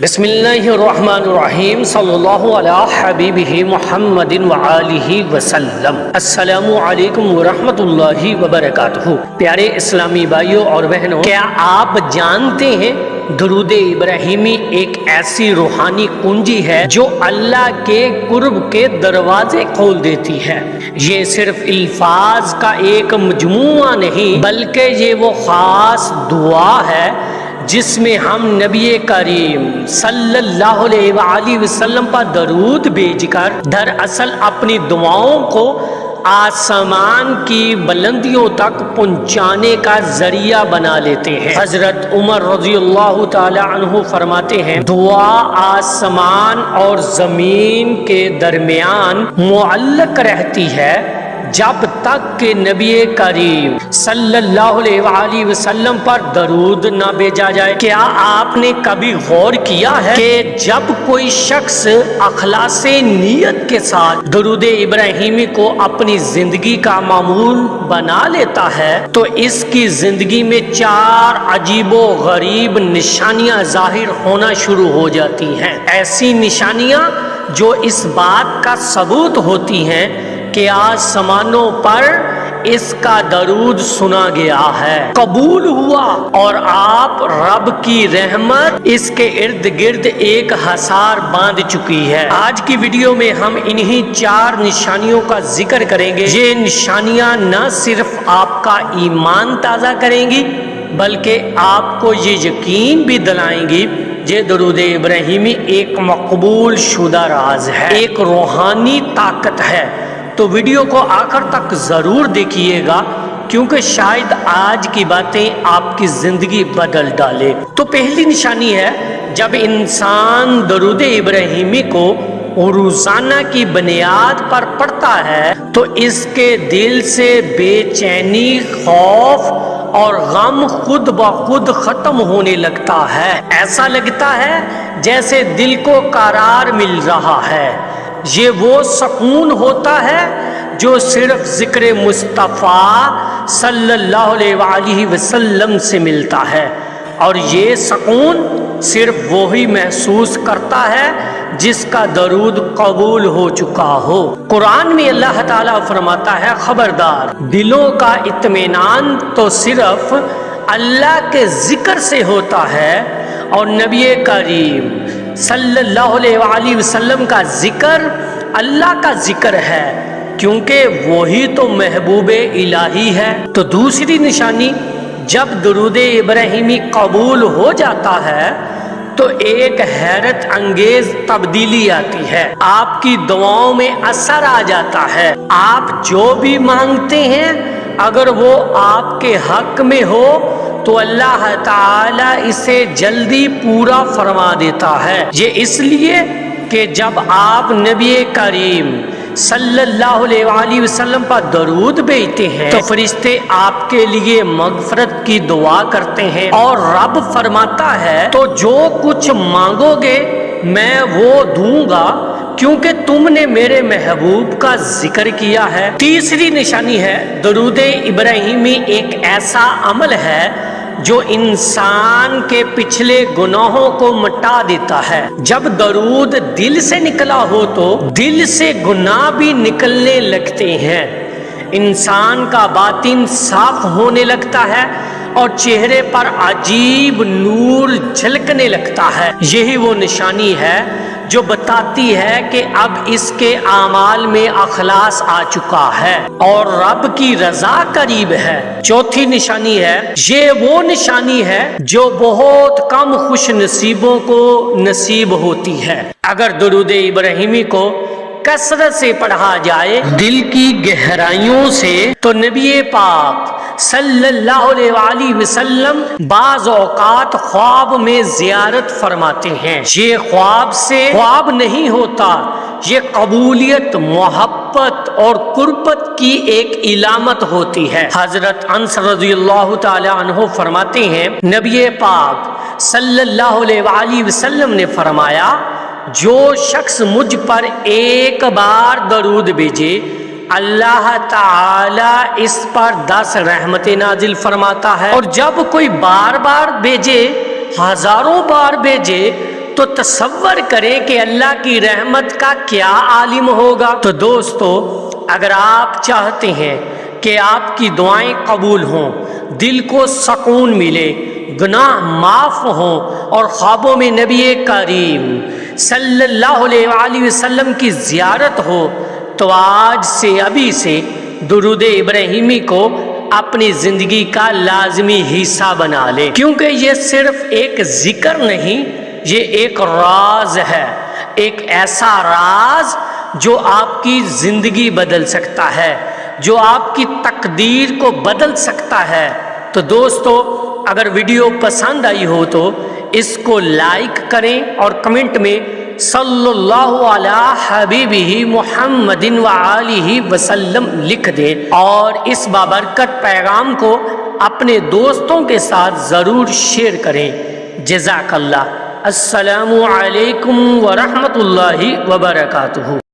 بسم اللہ الرحمن الرحیم صلی اللہ علی حبیبہ محمد وآلہ وسلم۔ السلام علیکم ورحمۃ اللہ وبرکاتہ۔ پیارے اسلامی بھائیوں اور بہنوں، کیا آپ جانتے ہیں درود ابراہیمی ایک ایسی روحانی کنجی ہے جو اللہ کے قرب کے دروازے کھول دیتی ہے۔ یہ صرف الفاظ کا ایک مجموعہ نہیں بلکہ یہ وہ خاص دعا ہے جس میں ہم نبی کریم صلی اللہ علیہ وآلہ وسلم پر درود بھیج کر دراصل اپنی دعاؤں کو آسمان کی بلندیوں تک پہنچانے کا ذریعہ بنا لیتے ہیں۔ حضرت عمر رضی اللہ تعالی عنہ فرماتے ہیں، دعا آسمان اور زمین کے درمیان معلق رہتی ہے جب تک کہ نبی کریم صلی اللہ علیہ وآلہ وسلم پر درود نہ بھیجا جائے۔ کیا آپ نے کبھی غور کیا ہے کہ جب کوئی شخص اخلاص نیت کے ساتھ درود ابراہیمی کو اپنی زندگی کا معمول بنا لیتا ہے تو اس کی زندگی میں 4 عجیب و غریب نشانیاں ظاہر ہونا شروع ہو جاتی ہیں۔ ایسی نشانیاں جو اس بات کا ثبوت ہوتی ہیں کہ آسمانوں پر اس کا درود سنا گیا ہے، قبول ہوا، اور آپ رب کی رحمت اس کے ارد گرد ایک حصار باندھ چکی ہے۔ آج کی ویڈیو میں ہم انہی 4 نشانیوں کا ذکر کریں گے۔ یہ نشانیاں نہ صرف آپ کا ایمان تازہ کریں گی بلکہ آپ کو یہ یقین بھی دلائیں گی یہ درود ابراہیمی ایک مقبول شدہ راز ہے، ایک روحانی طاقت ہے۔ تو ویڈیو کو آخر تک ضرور دیکھیے گا کیونکہ شاید آج کی باتیں آپ کی زندگی بدل ڈالے۔ تو پہلی نشانی ہے، جب انسان درود ابراہیمی کو روزانہ کی بنیاد پر پڑھتا ہے تو اس کے دل سے بے چینی، خوف اور غم خود بخود ختم ہونے لگتا ہے۔ ایسا لگتا ہے جیسے دل کو قرار مل رہا ہے۔ یہ وہ سکون ہوتا ہے جو صرف ذکر مصطفیٰ صلی اللہ علیہ وآلہ وسلم سے ملتا ہے، اور یہ سکون صرف وہی محسوس کرتا ہے جس کا درود قبول ہو چکا ہو۔ قرآن میں اللہ تعالیٰ فرماتا ہے، خبردار، دلوں کا اطمینان تو صرف اللہ کے ذکر سے ہوتا ہے، اور نبی کریم صلی اللہ علیہ وآلہ وسلم کا ذکر اللہ کا ذکر ہے کیونکہ وہی تو محبوب الہی ہے۔ تو دوسری نشانی، جب درود ابراہیمی قبول ہو جاتا ہے تو ایک حیرت انگیز تبدیلی آتی ہے، آپ کی دعاؤں میں اثر آ جاتا ہے۔ آپ جو بھی مانگتے ہیں اگر وہ آپ کے حق میں ہو تو اللہ تعالیٰ اسے جلدی پورا فرما دیتا ہے۔ یہ اس لیے کہ جب آپ نبی کریم صلی اللہ علیہ وآلہ وسلم پر درود بھیجتے ہیں تو فرشتے آپ کے لیے مغفرت کی دعا کرتے ہیں، اور رب فرماتا ہے تو جو کچھ مانگو گے میں وہ دوں گا کیونکہ تم نے میرے محبوب کا ذکر کیا ہے۔ تیسری نشانی ہے، درود ابراہیمی ایک ایسا عمل ہے جو انسان کے پچھلے گناہوں کو مٹا دیتا ہے۔ جب درود دل سے نکلا ہو تو دل سے گناہ بھی نکلنے لگتے ہیں، انسان کا باطن صاف ہونے لگتا ہے اور چہرے پر عجیب نور جھلکنے لگتا ہے۔ یہی وہ نشانی ہے جو بتاتی ہے کہ اب اس کے اعمال میں اخلاص آ چکا ہے اور رب کی رضا قریب ہے۔ چوتھی نشانی ہے، یہ وہ نشانی ہے جو بہت کم خوش نصیبوں کو نصیب ہوتی ہے۔ اگر درود ابراہیمی کو کثرت سے پڑھا جائے دل کی گہرائیوں سے تو نبی پاک صلی اللہ علیہ وآلہ وسلم بعض اوقات خواب میں زیارت فرماتے ہیں۔ یہ خواب سے خواب نہیں ہوتا، یہ قبولیت، محبت اور قربت کی ایک علامت ہوتی ہے۔ حضرت انس رضی اللہ تعالی عنہ فرماتے ہیں، نبی پاک صلی اللہ علیہ وآلہ وسلم نے فرمایا، جو شخص مجھ پر ایک بار درود بھیجے اللہ تعالی اس پر 10 رحمتیں نازل فرماتا ہے، اور جب کوئی بار بار بھیجے، ہزاروں بار بھیجے تو تصور کریں کہ اللہ کی رحمت کا کیا عالم ہوگا۔ تو دوستو، اگر آپ چاہتے ہیں کہ آپ کی دعائیں قبول ہوں، دل کو سکون ملے، گناہ معاف ہوں اور خوابوں میں نبی کریم صلی اللہ علیہ وآلہ وسلم کی زیارت ہو، تو آج سے ابھی سے درود ابراہیمی کو اپنی زندگی کا لازمی حصہ بنا لیں، کیونکہ یہ صرف ایک ذکر نہیں، یہ ایک راز ہے، ایک ایسا راز جو آپ کی زندگی بدل سکتا ہے، جو آپ کی تقدیر کو بدل سکتا ہے۔ تو دوستو، اگر ویڈیو پسند آئی ہو تو اس کو لائک کریں اور کمنٹ میں صلی اللہ علی حبیبہ محمد وآلہ وسلم لکھ دیں، اور اس بابرکت پیغام کو اپنے دوستوں کے ساتھ ضرور شیئر کریں۔ جزاک اللہ۔ السلام علیکم ورحمۃ اللہ وبرکاتہ۔